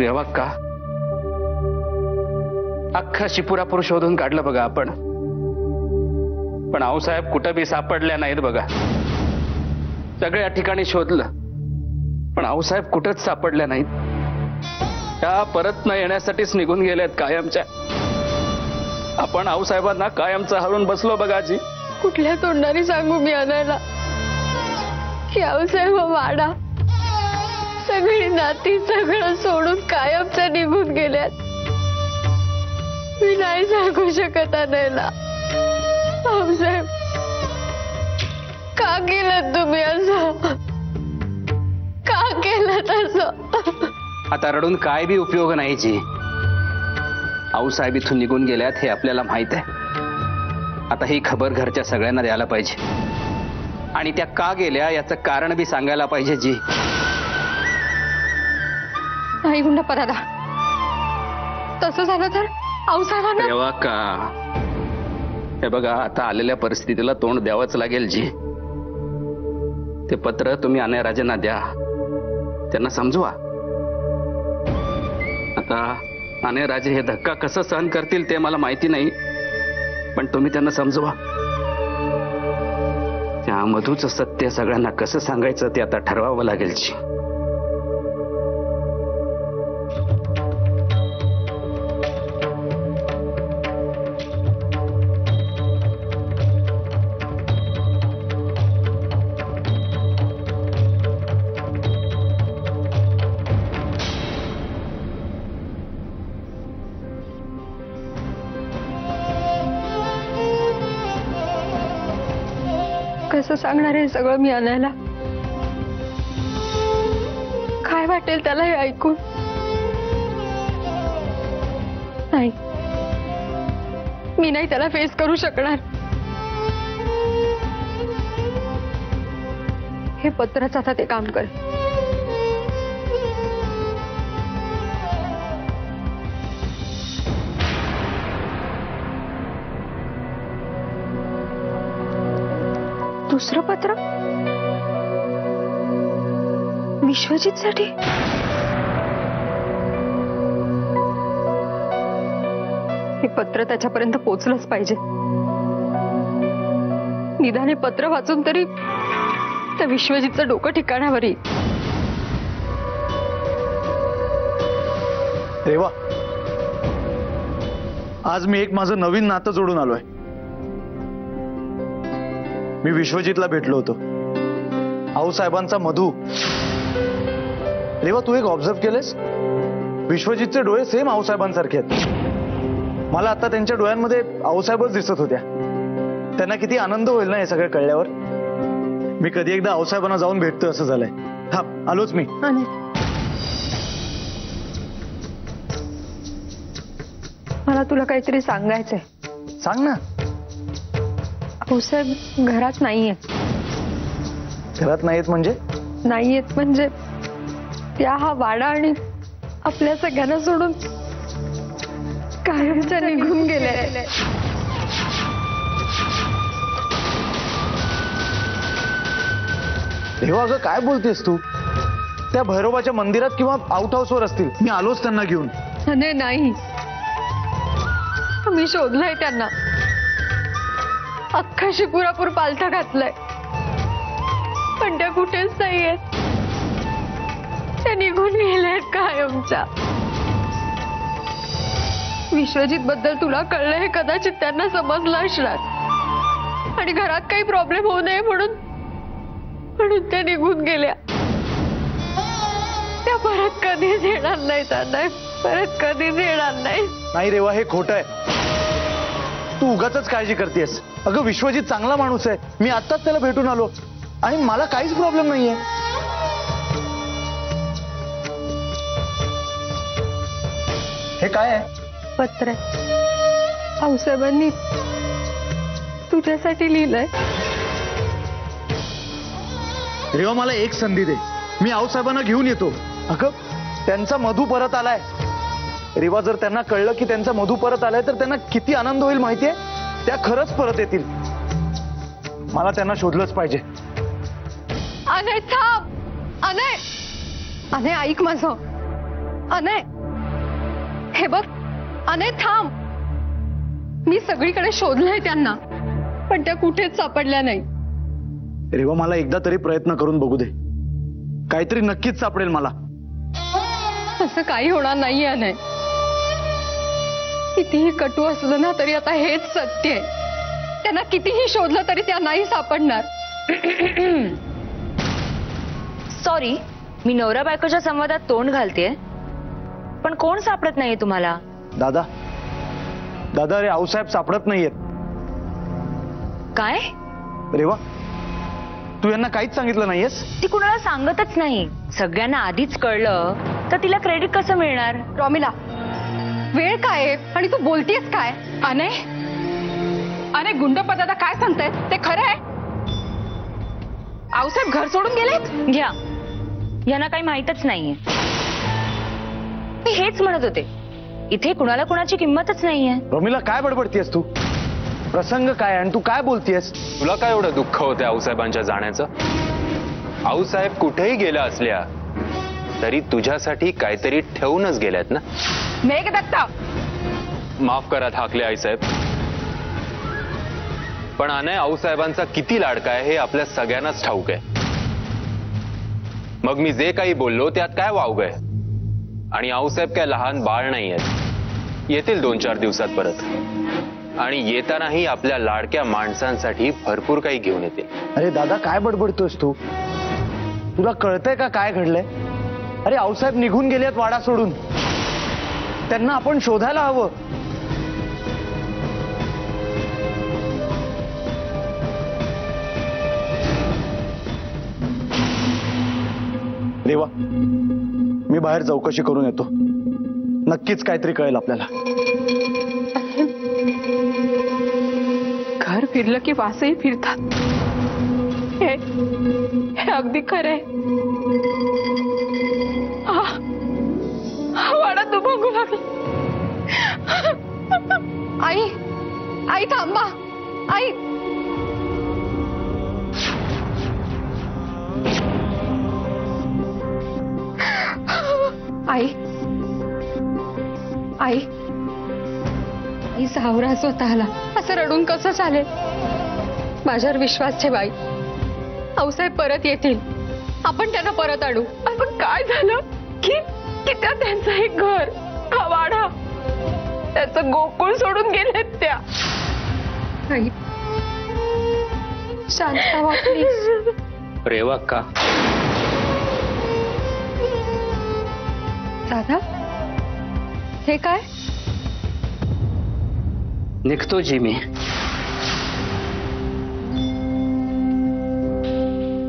रेवा का अख्खा शिपुरापूर शोधून काढलं बघा आपण, पण आऊसाहेब कुठं बी सापडल्या नाहीत बघा. सगळ्या ठिकाणी शोधलं पण आऊसाहेब कुठंच सापडल्या नाहीत. त्या परत न येण्यासाठीच निघून गेल्यात कायमच्या. आपण आऊसाहेबांना कायमचं हरून बसलो बघा जी. कुठल्या तोंडाने सांगू मी आणायला की आऊसाहेब वाडा सगळी नाती सगळं सोडून कायमच्या निघून गेल्यात. मी नाही सांगू शकत आणायला. आऊसाहेब का केलं तुम्ही असं? का केलं तसं? आता रडून काय बी उपयोग नाही जी. आऊसाहेब इथून निघून गेल्यात हे आपल्याला माहित आहे. आता ही खबर घरच्या सगळ्यांना द्यायला पाहिजे आणि त्या का गेल्या याचं कारण बी सांगायला पाहिजे जी. नाही गुंडप्पा दादा, तसं झालं तर आऊसाहेबांना तेव्हा का हे बघा, आता आलेल्या परिस्थितीला तोंड द्यावंच लागेल जी. ते पत्र तुम्ही अनयराजेंना द्या, त्यांना समजवा. आता अनयराजे हे धक्का कसं सहन करतील ते मला माहिती नाही, पण तुम्ही त्यांना समजवा. त्या मधूचं सत्य सगळ्यांना कसं सांगायचं ते आता ठरवावं लागेल जी. कसं सांगणार हे सगळं मी आणायला? काय वाटेल त्याला हे ऐकून? नाही, मी नाही त्याला फेस करू शकणार. हे पत्रच आता ते काम कर. दुसरं पत्र विश्वजित साठी. हे पत्र त्याच्यापर्यंत पोहोचलंच पाहिजे. निदान हे पत्र वाचून तरी त्या विश्वजितचं डोकं ठिकाणावर येईल. रेवा, आज मी एक माझं नवीन नातं जोडून आलोय. मी विश्वजितला भेटलो होतो. आऊसाहेबांचा मधू. रेवा, तू एक ऑब्झर्व केलेस? विश्वजितचे डोळे सेम आऊसाहेबांसारखे आहेत. मला आता त्यांच्या डोळ्यांमध्ये आऊसाहेबच दिसत होत्या. त्यांना किती आनंद होईल ना हे सगळं कळल्यावर. मी कधी एकदा आऊसाहेबांना जाऊन भेटतो असं झालंय. हा, आलोच मी. मला तुला काहीतरी सांगायचंय. सांग ना. आऊसाहेब घरात नाहीये. घरात नाहीत म्हणजे? नाहीयेत म्हणजे त्या हा वाडा आणि आपल्या सगळ्यांना सोडून कायमच्या निघून गेल्या. देवा, अगं काय बोलतेस तू? त्या भैरोबाच्या मंदिरात किंवा आउट हाऊसवर असतील. मी आलोच त्यांना घेऊन. नाही, मी शोधलंय त्यांना. अख्खा शिपुरापूर पालथा घातलाय पण त्या कुठेच नाहीये. त्या निघून गेल्यात कायमच्या. विश्वजित बद्दल तुला कळलं हे कदाचित त्यांना समजलं असणार आणि घरात काही प्रॉब्लेम होऊ नये म्हणून त्या निघून गेल्या. त्या परत कधीच येणार नाहीत. परत कधीच येणार नाही. नाही रेवा, हे खोटं आहे. तू उगाचच काळजी करतेस. अगं, विश्वजित चांगला माणूस आहे. मी आत्ताच त्याला भेटून आलो आणि मला काहीच प्रॉब्लेम नाहीये. हे काय आहे? पत्र आऊसाहेबांनी तुझ्यासाठी लिहिलंय. रेवा, मला एक संधी दे. मी आऊसाहेबांना घेऊन येतो. अगं, त्यांचा मधू परत आलाय. रेवा, जर त्यांना कळलं की त्यांचा मधू परत आलाय तर त्यांना किती आनंद होईल माहितीये. त्या खरंच परत येतील. मला त्यांना शोधलंच पाहिजे. अनय थांब. अनय, ऐक माझं. अनय, हे बघ अने थांब, मी सगळीकडे शोधलंय त्यांना, पण त्या कुठेच सापडल्या नाही. रेवा मला एकदा तरी प्रयत्न करून बघू दे, काहीतरी नक्कीच सापडेल मला. असं काही होणार नाही अनय. कितीही कटू असलं ना तरी आता हेच सत्य आहे. त्यांना कितीही शोधलं तरी त्या नाही सापडणार. सॉरी, मी नवरा बायकोच्या संवादात तोंड घालतेय, पण कोण सापडत नाहीये तुम्हाला? दादा दादा, अरे आऊसाहेब सापडत नाहीयेत. काय? रेवा, तू यांना काहीच सांगितलं नाहीयेस? ती कुणाला सांगतच नाही. सगळ्यांना आधीच कळलं तर तिला क्रेडिट कसं मिळणार? रॉमिला, वेळ काय आहे आणि तू बोलतीयस काय? अने अने गुंडपत दादा काय सांगतायत ते खरं आहे? आऊसाहेब घर सोडून गेलेत? घ्या, यांना काही माहीतच नाहीये. मी हेच म्हणत होते, इथे कुणाला कुणाची किंमतच नाहीये. रॉमिला, काय बडबडतीयस तू? प्रसंग काय आणि तू काय बोलतीयस? तुला काय एवढं दुःख होतं आऊसाहेबांच्या जाण्याचं? आऊसाहेब कुठेही गेला असल्या तरी तुझ्यासाठी काहीतरी ठेवूनच गेल्यात ना. मेघदत्ता, माफ करा ठाकले आईसाहेब, पण अनय आऊसाहेबांचा किती लाडका आहे हे आपल्या सगळ्यांनाच ठाऊक आहे. मग मी जे काही बोललो त्यात काय वावगंय? आणि आऊसाहेब काय लहान बाळ नाही आहेत. येतील 2-4 दिवसात परत, आणि येतानाही आपल्या लाडक्या माणसांसाठी भरपूर काही घेऊन येतील. अरे दादा, काय बडबडतोस तू? तुला कळतंय का काय घडलंय? अरे आऊसाहेब निघून गेलेत वाडा सोडून. त्यांना आपण शोधायला हवं. रेवा, मी बाहेर चौकशी करून येतो. नक्कीच काहीतरी कळेल आपल्याला. घर फिरलं की वासही फिरतात. हे अगदी खरंय. वाडा दुभंगू लागला. आई, आई थांबा. आई, आई, आई, आई सावरा स्वतःला. असं रडून कसं चालेल? माझ्यावर विश्वास ठेव आई. आऊसाहेब परत येतील. आपण त्यांना परत आणू. पण काय झालं की त्या त्यांचं एक घर, हा वाडा, त्याचं गोकुळ सोडून गेलेत त्या. आई, शांत व्हा प्लीज. रेवा का? दादा, हे काय? निघतो जी मी.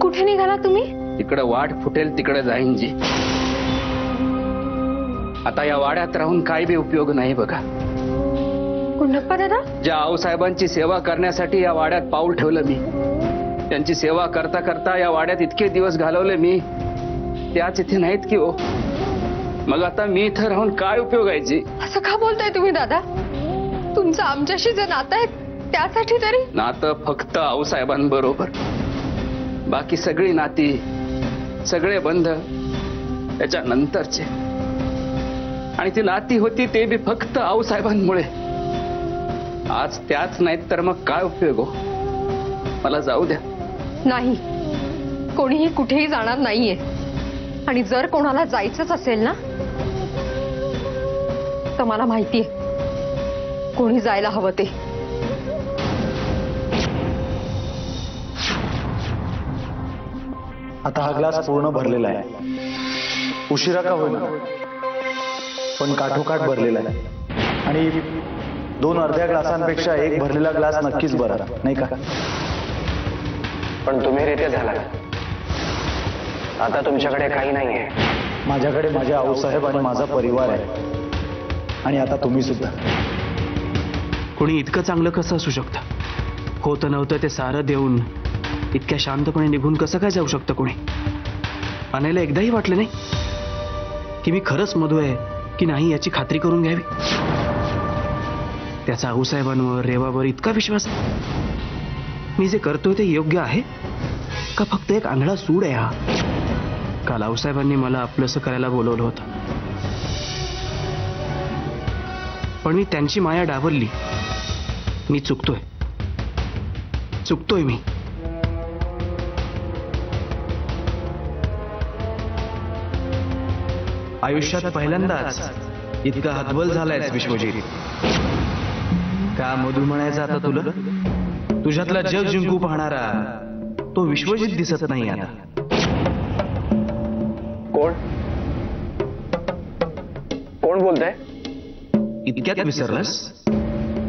कुठे निघाला तुम्ही? तिकडे वाट फुटेल तिकडे जाईन जी. आता या वाड्यात राहून काही बी उपयोग नाही बघा. गुंडप्पा दादा, ज्या आऊसाहेबांची सेवा करण्यासाठी या वाड्यात पाऊल ठेवलं मी, त्यांची सेवा करता करता या वाड्यात इतके दिवस घालवले मी, त्याच इथे नाहीत की हो. मग आता मी इथं राहून काय उपयोग आहे जी? असं का बोलताय तुम्ही दादा? तुमचं आमच्याशी जे नातं आहे त्यासाठी तरी. नातं फक्त आऊसाहेबांबरोबर. बाकी सगळी नाती, सगळे बंध त्याच्यानंतरचे. आणि ती नाती होती ते बी फक्त आऊसाहेबांमुळे. आज त्याच नाहीत तर मग काय उपयोग हो? मला जाऊ द्या. नाही, कोणीही कुठेही जाणार नाहीये. आणि जर कोणाला जायचंच असेल ना, तर मला माहितीये कोणी जायला हवं ते. आता हा ग्लास पूर्ण भरलेला आहे. उशिरा का होईना पण काठोकाठ भरलेला आहे. आणि 2 अर्ध्या ग्लासांपेक्षा एक भरलेला ग्लास नक्कीच बरा, नाही का? पण तुम्ही रित्या झाला. आता तुमच्याकडे काही नाहीये. माझ्याकडे माझे आऊसाहेब आणि माझा परिवार आहे. आणि आता तुम्ही सुद्धा. कोणी इतकं चांगलं कसं असू शकतं? होतं नव्हतं ते सारं देऊन इतक्या शांतपणे निघून कसं काय जाऊ शकतं कोणी? अनायला एकदाही वाटलं नाही की मी खरंच मधू आहे की नाही याची खात्री करून घ्यावी? त्याचा आऊसाहेबांवर, रेवावर इतका विश्वास आहे. मी जे करतोय ते योग्य आहे का फक्त एक आंधळा सूड आहे हा? काल आऊसाहेबांनी मला आपलंसं करायला बोलवलं होतं. पण मी त्यांची माया डावलली. मी चुकतोय मी. आयुष्यात पहिल्यांदाच इतका हतबल झालायस विश्वजित. का मधू म्हणायचा आता तुला? तुझ्यातला जग जिंकू पाहणारा तो विश्वजित दिसत नाही आता. कोण बोलतंय? इतक्यात विसरलास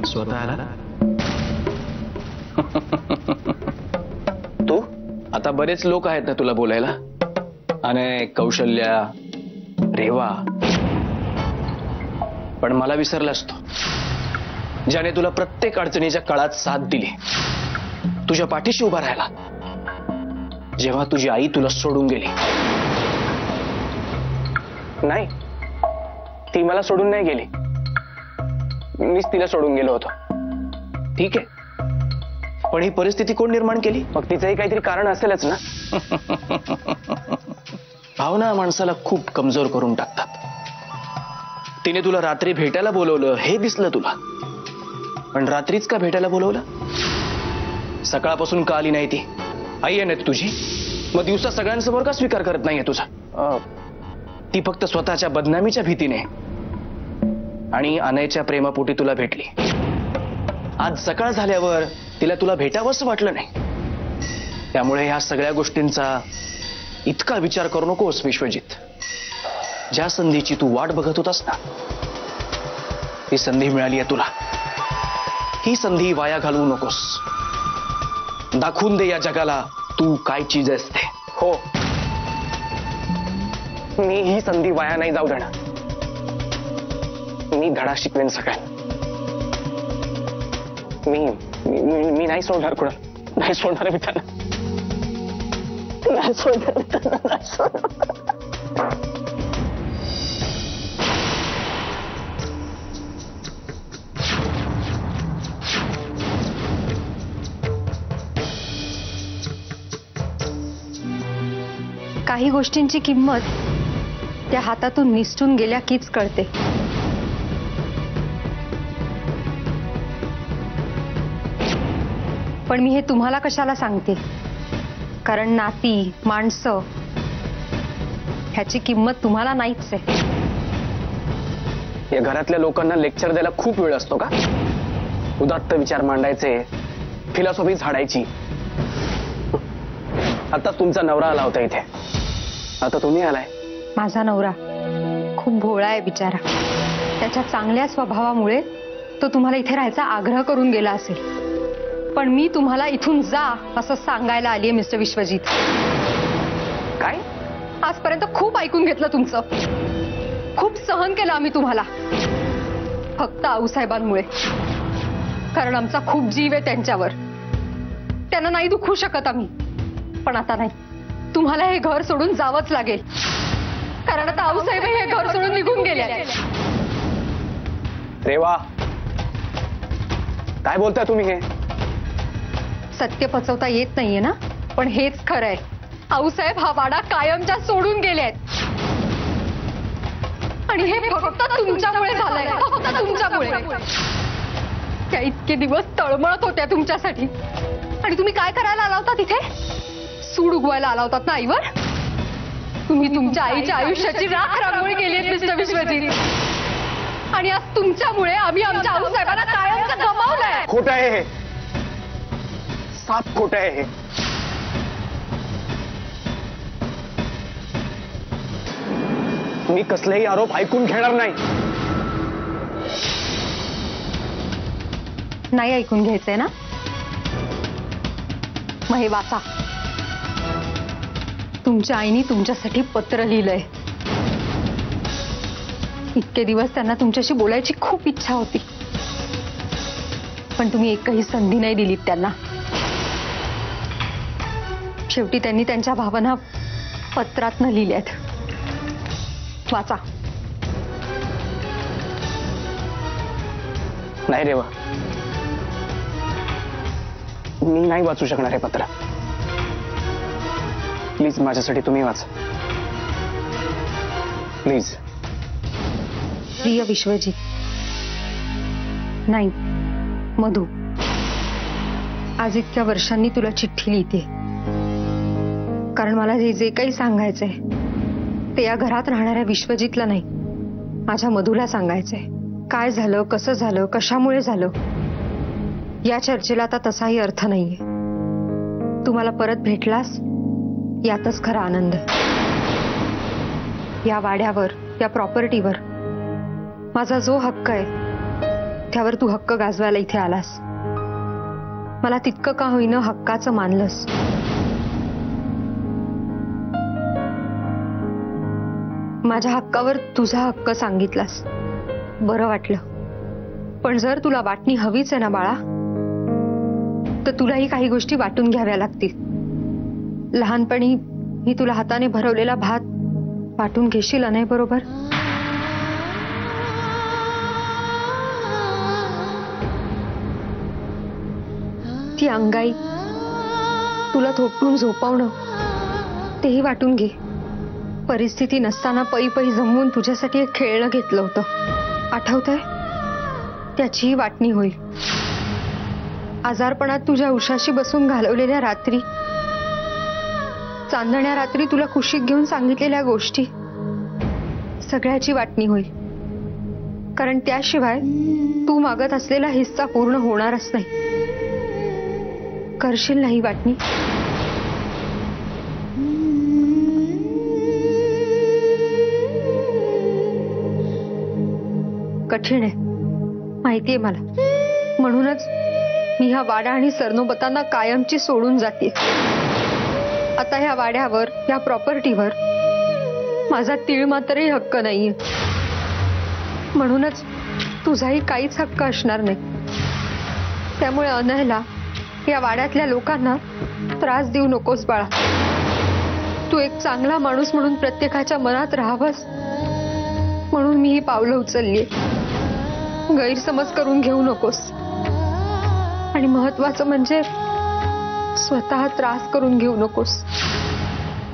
स्वतःला? तू आता बरेच लोक आहेत ना तुला बोलायला. अनय, कौशल्या, रेवा, पण मला विसरलास तू, ज्याने तुला प्रत्येक अडचणीच्या काळात साथ दिली, तुझ्या पाठीशी उभा राहिला जेव्हा तुझी आई तुला सोडून गेली. नाही, ती मला सोडून नाही गेली, मीच तिला सोडून गेलो होतो. ठीक आहे, पण ही परिस्थिती कोण निर्माण केली? मग तिचंही काहीतरी कारण असेलच ना. भावना माणसाला खूप कमजोर करून टाकतात. तिने तुला रात्री भेटायला बोलवलं हे दिसलं तुला, पण रात्रीच का भेटायला बोलवलं? सकाळपासून का आली नाही ती? आई आहे ना तुझी, मग दिवसा सगळ्यांसमोर का स्वीकार करत नाहीये तुझा? ती फक्त स्वतःच्या बदनामीच्या भीतीने आणि अनयच्या प्रेमापोटी तुला भेटली. आज सकाळ झाल्यावर तिला तुला भेटावंच वाटलं नाही. त्यामुळे ह्या सगळ्या गोष्टींचा इतका विचार करू नकोस विश्वजित. ज्या संधीची तू वाट बघत होतास ना, ती संधी मिळाली आहे तुला. ही संधी वाया घालवू नकोस. दाखवून दे या जगाला तू काय चीज असते. हो, मी ही संधी वाया नाही जाऊ देणार. मी धडा शिकवेन सगळ्यांना. मी नाही सोडणार कुणाला, नाही सोडणार मी त्यांना, नाही सोडणार त्यांना, नाही सोडणार. काही गोष्टींची किंमत त्या हातातून निसटून गेल्या कीच कळते. पण मी हे तुम्हाला कशाला सांगते? कारण नाती, माणसं ह्याची किंमत तुम्हाला नाहीच आहे. या घरातल्या लोकांना लेक्चर द्यायला खूप वेळ असतो का? उदात्त विचार मांडायचे, फिलॉसॉफी झाडायची. आता तुमचा नवरा आला होता इथे, आता तुम्ही आलाय. माझा नवरा खूप भोळा आहे बिचारा. त्याच्या चांगल्या स्वभावामुळे तो तुम्हाला इथे राहायचा आग्रह करून गेला असेल. पण मी तुम्हाला इथून जा असं सांगायला आलीये मिस्टर विश्वजित. काय? आजपर्यंत खूप ऐकून घेतलं तुमचं, खूप सहन केलं आम्ही तुम्हाला, फक्त आऊसाहेबांमुळे. कारण आमचा खूप जीव आहे त्यांच्यावर. त्यांना नाही दुखवू शकत आम्ही. पण आता नाही, तुम्हाला हे घर सोडून जावंच लागेल. कारण आता आऊसाहेब हे घर सोडून निघून गेले. रेवा, काय बोलताय तुम्ही? हे सत्य पचवता येत नाहीये ना, पण हेच खरं आहे. आऊसाहेब हा वाडा कायमच्या सोडून गेले आहेत. आणि हे फक्त तुमच्यामुळे झालंय, फक्त तुमच्यामुळे. त्या इतके दिवस तळमळत होत्या तुमच्यासाठी, आणि तुम्ही काय करायला आला होता तिथे? सूड उगवायला आला होतात ना आईवर? तुम्ही तुमच्या आईच्या आयुष्याची राख रांगोळी केली मिस्टर विश्वजित. आणि आज तुमच्यामुळे आम्ही आमच्या आऊसाहेबांना कायमचं गमावलंय. खोटं आहे हे, साफ खोटं आहे हे. मी कसलेही आरोप ऐकून घेणार नाही. नाही ऐकून घ्यायचंय ना? मग हे वाचा. तुमच्या आईने तुमच्यासाठी पत्र लिहिलंय. इतके दिवस त्यांना तुमच्याशी बोलायची खूप इच्छा होती, पण तुम्ही एकही संधी नाही दिलीत त्यांना. शेवटी त्यांनी त्यांच्या भावना पत्रातनं लिहिल्यात. वाचा. नाही रेवा, मी नाही वाचू शकणार हे पत्र. प्लीज माझ्यासाठी तुम्ही वाचा, प्लीज. प्रिय विश्वजित, नाही मधू, आज इतक्या वर्षांनी तुला चिठ्ठी लिहिते, कारण मला जे काही सांगायचंय ते या घरात राहणाऱ्या विश्वजितला नाही, माझ्या मधूला सांगायचंय. काय झालं, कसं झालं, कशामुळे झालं, या चर्चेला आता तसाही अर्थ नाहीये. तू मला परत भेटलास यातच खरा आनंद. या वाड्यावर, या प्रॉपर्टीवर माझा जो हक्क आहे त्यावर तू हक्क गाजवायला इथे आलास. मला तितकं का होईना हक्काचं मानलंस. माझ्या हक्कावर तुझा हक्क सांगितलास, बरं वाटलं. पण जर तुला वाटणी हवीच आहे ना बाळा, तर तुलाही काही गोष्टी वाटून घ्याव्या लागतील. लहानपणी मी तुला हाताने भरवलेला भात वाटून घेशील नाही बरोबर? ती अंगाई, तुला थोपटून झोपवणं, तेही वाटून घे. परिस्थिती नसताना पै पै जमवून तुझ्यासाठी एक खेळणं घेतलं होतं, आठवतंय? त्याचीही वाटणी होईल. आजारपणात तुझ्या उशाशी बसून घालवलेल्या रात्री, चांदण्या रात्री तुला कुशीत घेऊन सांगितलेल्या गोष्टी, सगळ्याची वाटणी होईल. कारण त्याशिवाय तू मागत असलेला हिस्सा पूर्ण होणारच नाही. करशील नाही वाटणी? कठीण आहे माहितीये मला, म्हणूनच मी ह्या वाडा आणि सरनोबतांना कायमची सोडून जाते. आता ह्या वाड्यावर, या प्रॉपर्टीवर माझा तीळ मात्रही हक्क नाहीये. म्हणूनच तुझाही काहीच हक्क असणार नाही. त्यामुळे अनयला, या वाड्यातल्या लोकांना त्रास देऊ नकोस बाळा. तू एक चांगला माणूस म्हणून प्रत्येकाच्या मनात राहावंस म्हणून मी ही पावलं उचललीये. गैरसमज करून घेऊ नकोस. आणि महत्वाचं म्हणजे स्वतः त्रास करून घेऊ नकोस.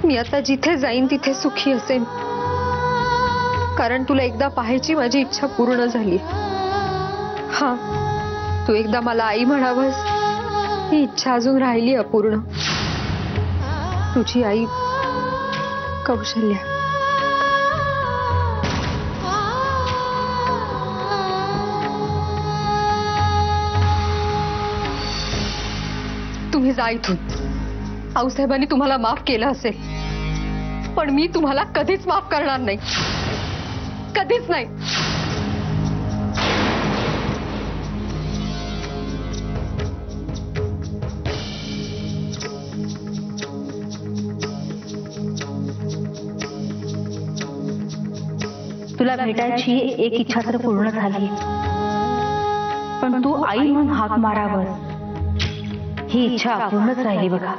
मी आता जिथे जाईन तिथे सुखी असेन, कारण तुला एकदा पाहायची माझी इच्छा पूर्ण झाली. हा, तू एकदा मला आई म्हणावंस ही इच्छा अजून राहिली अपूर्ण. तुझी आई कौशल्या. तुम्ही जा इथून. आऊसाहेबांनी तुम्हाला माफ केलं असेल, पण मी तुम्हाला कधीच माफ करणार नाही, कधीच नाही. तुला भेटायची एक इच्छा तर पूर्ण झाली, पण तू आई म्हणून हाक मारावर ही इच्छा अपूर्णच राहिली बघा.